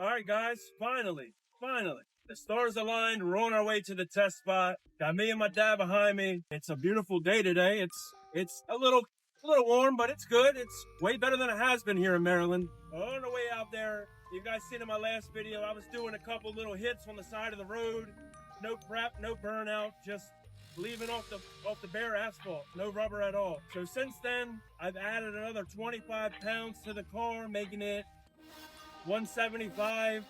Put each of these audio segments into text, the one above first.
All right, guys, finally. The stars aligned. We're on our way to the test spot. Got me and my dad behind me. It's a beautiful day today. It's a little warm, but it's good. It's way better than it has been here in Maryland. On the way out there, you guys seen in my last video, I was doing a couple little hits on the side of the road. No prep, no burnout, just leaving off the bare asphalt, no rubber at all. So since then, I've added another 25 pounds to the car, making it 175.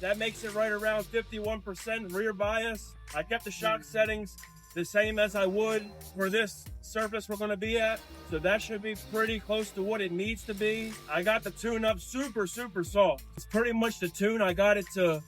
That makes it right around 51% rear bias. I kept the shock settings the same as I would for this surface we're gonna be at. So that should be pretty close to what it needs to be. I got the tune up super soft. It's pretty much the tune. I got it to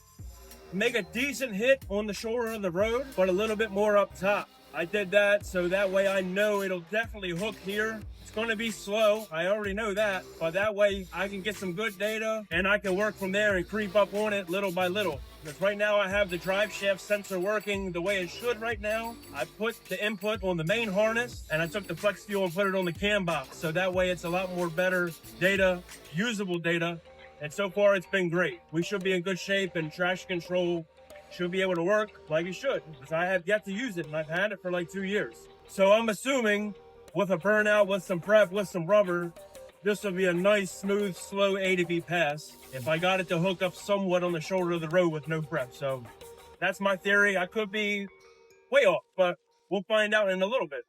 make a decent hit on the shoulder of the road, but a little bit more up top. I did that so that way I know it'll definitely hook here. It's going to be slow, I already know that, but that way I can get some good data and I can work from there and creep up on it little by little. Because right now I have the drive shaft sensor working the way it should right now. I put the input on the main harness and I took the flex fuel and put it on the cam box. So that way it's a lot more better data, usable data. And so far it's been great. We should be in good shape and traction control should be able to work like it should, because I have yet to use it and I've had it for like 2 years. So I'm assuming with a burnout, with some prep, with some rubber, this will be a nice, smooth, slow A to B pass if I got it to hook up somewhat on the shoulder of the road with no prep. So that's my theory. I could be way off, but we'll find out in a little bit.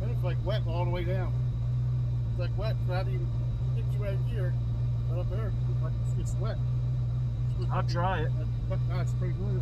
It's like wet all the way down. It's like wet, not even get you right here, but up there, it's wet. I'll try it. But it's pretty good.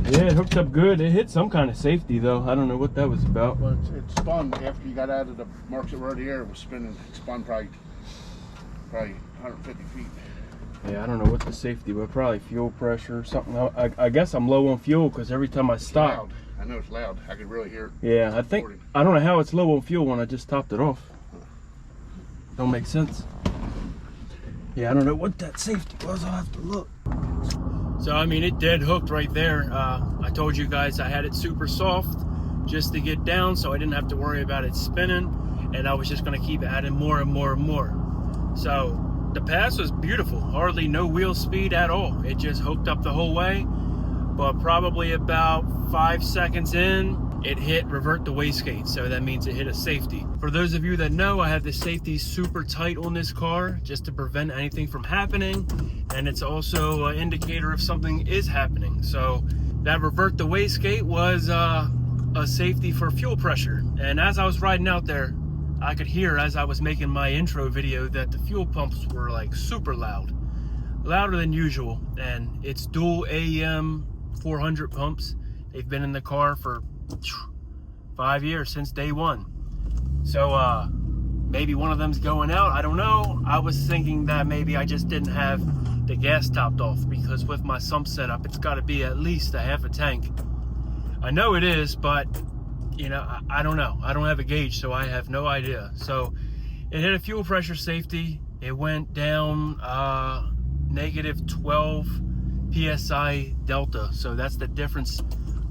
Yeah, it hooked up good. It hit some kind of safety though. I don't know what that was about. Well, it spun after you got out of the marks that were already there. It was spinning. It spun probably 150 feet. Yeah, I don't know what the safety was. Probably fuel pressure or something. I guess I'm low on fuel because every time I stop. Loud. I know it's loud. I could really hear it. Yeah, I don't know how it's low on fuel when I just topped it off. Don't make sense. Yeah, I don't know what that safety was. I'll have to look. So, I mean, it dead hooked right there. I told you guys I had it super soft just to get down so I didn't have to worry about it spinning. And I was just going to keep adding more and more and more. So, the pass was beautiful. Hardly no wheel speed at all. It just hooked up the whole way. But probably about 5 seconds in, it hit revert the wastegate. So that means it hit a safety. For those of you that know, I have the safety super tight on this car just to prevent anything from happening. And it's also an indicator if something is happening. So that revert the wastegate was a safety for fuel pressure. And as I was riding out there, I could hear as I was making my intro video that the fuel pumps were like super loud, louder than usual. And it's dual AEM 400 pumps. They've been in the car for 5 years, since day one. So maybe one of them's going out, I don't know. I was thinking that maybe I just didn't have the gas topped off, because with my sump setup, it's got to be at least a half a tank. I know it is, but you know, I don't know. I don't have a gauge, so I have no idea. So it hit a fuel pressure safety. It went down negative 12 PSI delta. So that's the difference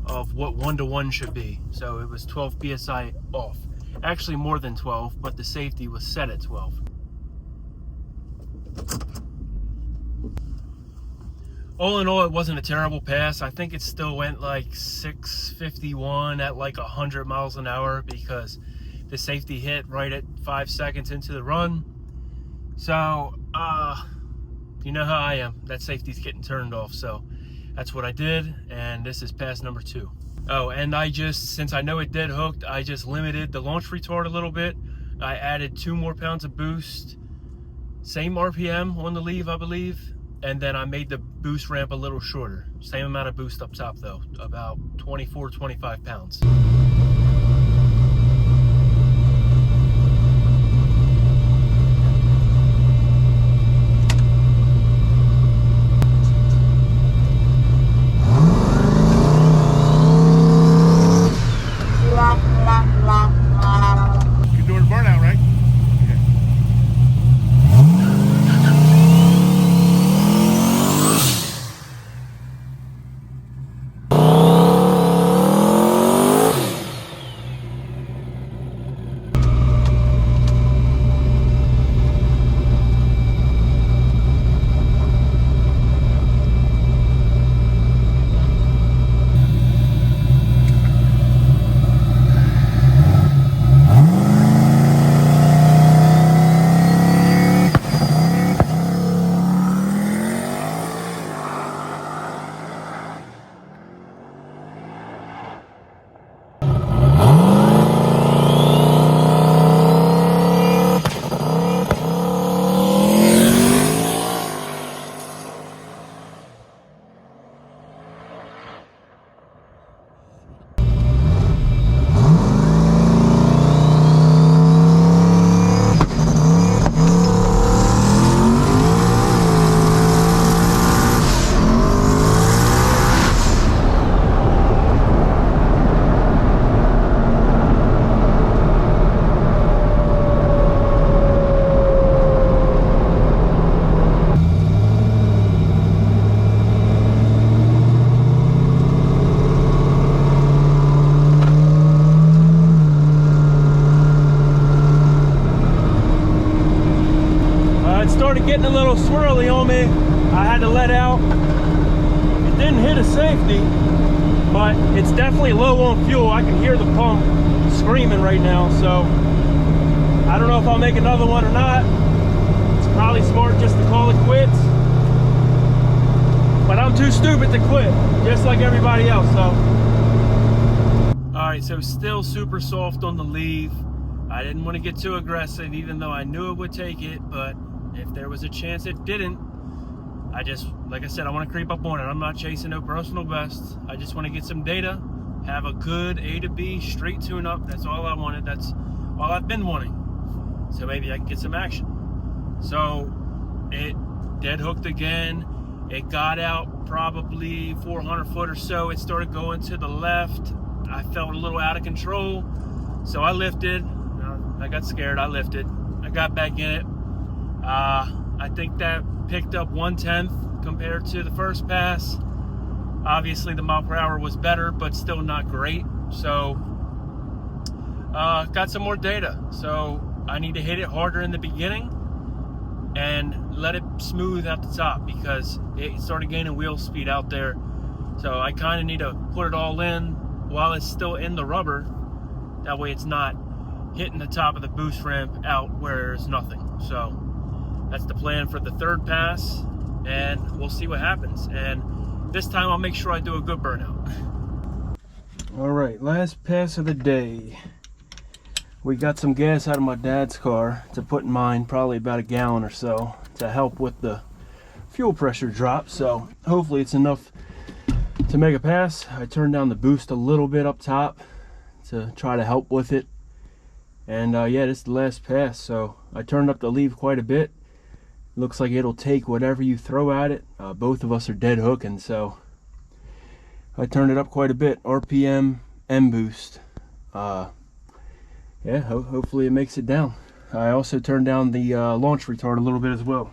of what 1-to-1 should be. So it was 12 PSI off. Actually more than 12, but the safety was set at 12. All in all, it wasn't a terrible pass. I think it still went like 651 at like 100 miles an hour, because the safety hit right at 5 seconds into the run. So, you know how I am. That safety's getting turned off. So that's what I did. And this is pass number 2. Oh, and I just, since I know it dead hooked, I just limited the launch retard a little bit. I added 2 more pounds of boost. Same RPM on the leave, I believe. And then I made the boost ramp a little shorter. Same amount of boost up top though, about 24, 25 pounds. You're doing burnout, right? Started getting a little swirly on me. I had to let out. It didn't hit a safety, but it's definitely low on fuel. I can hear the pump screaming right now, so I don't know if I'll make another one or not. It's probably smart just to call it quits, but I'm too stupid to quit, just like everybody else. So all right, so still super soft on the leave. I didn't want to get too aggressive, even though I knew it would take it, but if there was a chance it didn't, I just, like I said, I want to creep up on it. I'm not chasing no personal best. I just want to get some data, have a good A to B straight tune up. That's all I wanted. That's all I've been wanting. So maybe I can get some action. So it dead hooked again. It got out probably 400 foot or so. It started going to the left. I felt a little out of control. So I lifted. I got scared. I lifted. I got back in it. I think that picked up 1/10 compared to the first pass. Obviously the mile per hour was better, but still not great. So got some more data. So I need to hit it harder in the beginning, and let it smooth at the top because it started gaining wheel speed out there. So I kind of need to put it all in while it's still in the rubber. That way it's not hitting the top of the boost ramp out where there's nothing. So that's the plan for the third pass, and we'll see what happens. And this time I'll make sure I do a good burnout. All right, last pass of the day. We got some gas out of my dad's car to put in mine, probably about a gallon or so, to help with the fuel pressure drop. So hopefully it's enough to make a pass. I turned down the boost a little bit up top to try to help with it. And yeah, this is the last pass. So I turned up the lever quite a bit. Looks like it'll take whatever you throw at it. Both of us are dead hooking, so I turned it up quite a bit. RPM and boost. Yeah, hopefully it makes it down. I also turned down the launch retard a little bit as well.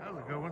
That was a good one.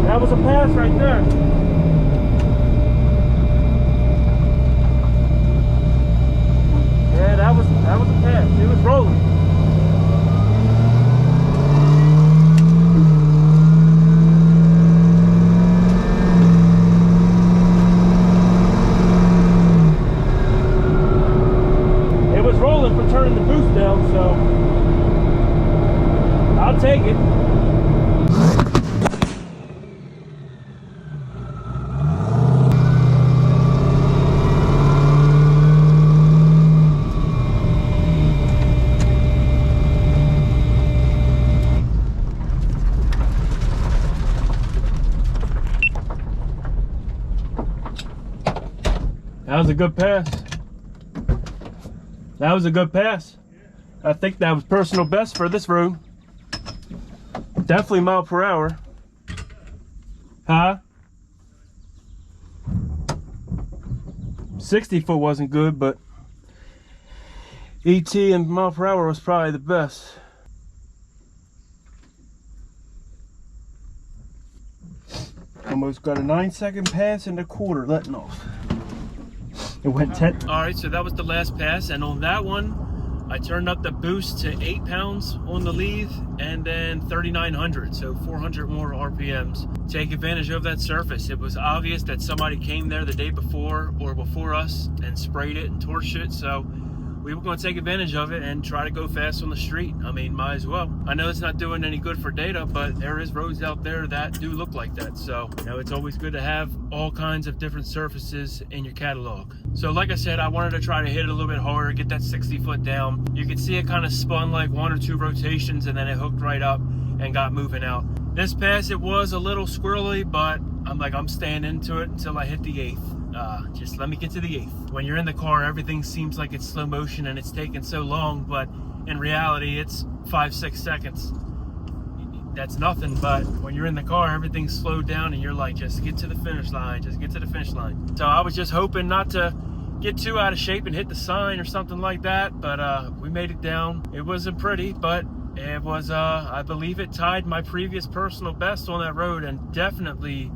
That was a pass right there. Yeah, that was a pass. It was rolling. It was rolling for turning the boost down, so I'll take it. That was a good pass. That was a good pass. I think that was personal best for this road. Definitely mile per hour. Huh? 60 foot wasn't good, but ET and mile per hour was probably the best. Almost got a 9-second pass and a quarter letting off. It went 10. All right, so that was the last pass, and on that one, I turned up the boost to 8 pounds on the lathe and then 3,900, so 400 more RPMs. Take advantage of that surface. It was obvious that somebody came there the day before or before us and sprayed it and torched it, so we were going to take advantage of it and try to go fast on the street. I mean, might as well. I know it's not doing any good for data, but there is roads out there that do look like that. So, you know, it's always good to have all kinds of different surfaces in your catalog. So like I said, I wanted to try to hit it a little bit harder, get that 60 foot down. You can see it kind of spun like 1 or 2 rotations and then it hooked right up and got moving out. This pass, it was a little squirrely, but I'm staying into it until I hit the 8th. Just let me get to the 8th. When you're in the car, everything seems like it's slow motion and it's taking so long, but in reality, it's 5-6 seconds. That's nothing, but when you're in the car, everything's slowed down and you're like, just get to the finish line, just get to the finish line. So I was just hoping not to get too out of shape and hit the sign or something like that, but we made it down. It wasn't pretty, but it was, I believe it tied my previous personal best on that road, and definitely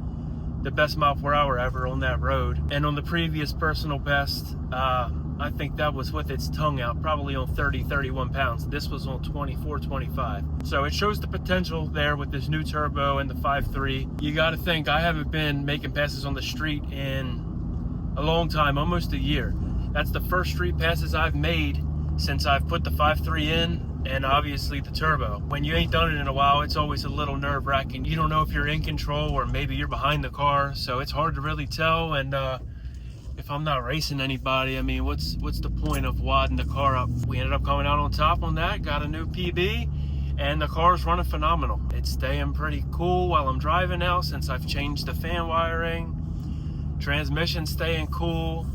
the best mile per hour ever on that road. And on the previous personal best, I think that was with its tongue out, probably on 30-31 pounds. This was on 24-25. So it shows the potential there with this new turbo and the 5.3. You got to think, I haven't been making passes on the street in a long time, almost a year. That's the first street passes I've made since I've put the 5.3 in, and obviously the turbo. When you ain't done it in a while, it's always a little nerve-wracking. You don't know if you're in control or maybe you're behind the car, so it's hard to really tell. And if I'm not racing anybody, I mean, what's the point of wadding the car up? We ended up coming out on top on that, got a new PB, and the car's running phenomenal. It's staying pretty cool while I'm driving now since I've changed the fan wiring. Transmission staying cool.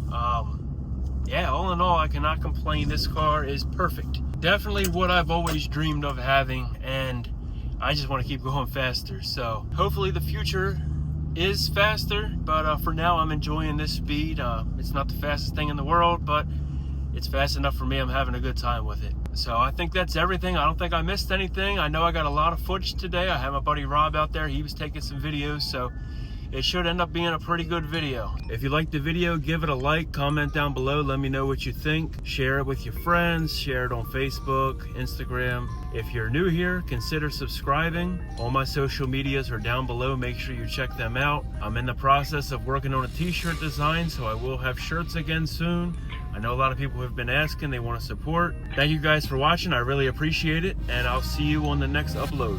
Yeah, all in all, I cannot complain. This car is perfect. Definitely what I've always dreamed of having, and I just want to keep going faster. So hopefully the future is faster, but for now I'm enjoying this speed. It's not the fastest thing in the world, but it's fast enough for me. I'm having a good time with it. So I think that's everything. I don't think I missed anything. I know I got a lot of footage today. I have my buddy Rob out there. He was taking some videos, so it should end up being a pretty good video. If you liked the video, give it a like, comment down below, let me know what you think. Share it with your friends, share it on Facebook, Instagram. If you're new here, consider subscribing. All my social medias are down below, make sure you check them out. I'm in the process of working on a t-shirt design, so I will have shirts again soon. I know a lot of people have been asking, they want to support. Thank you guys for watching, I really appreciate it, and I'll see you on the next upload.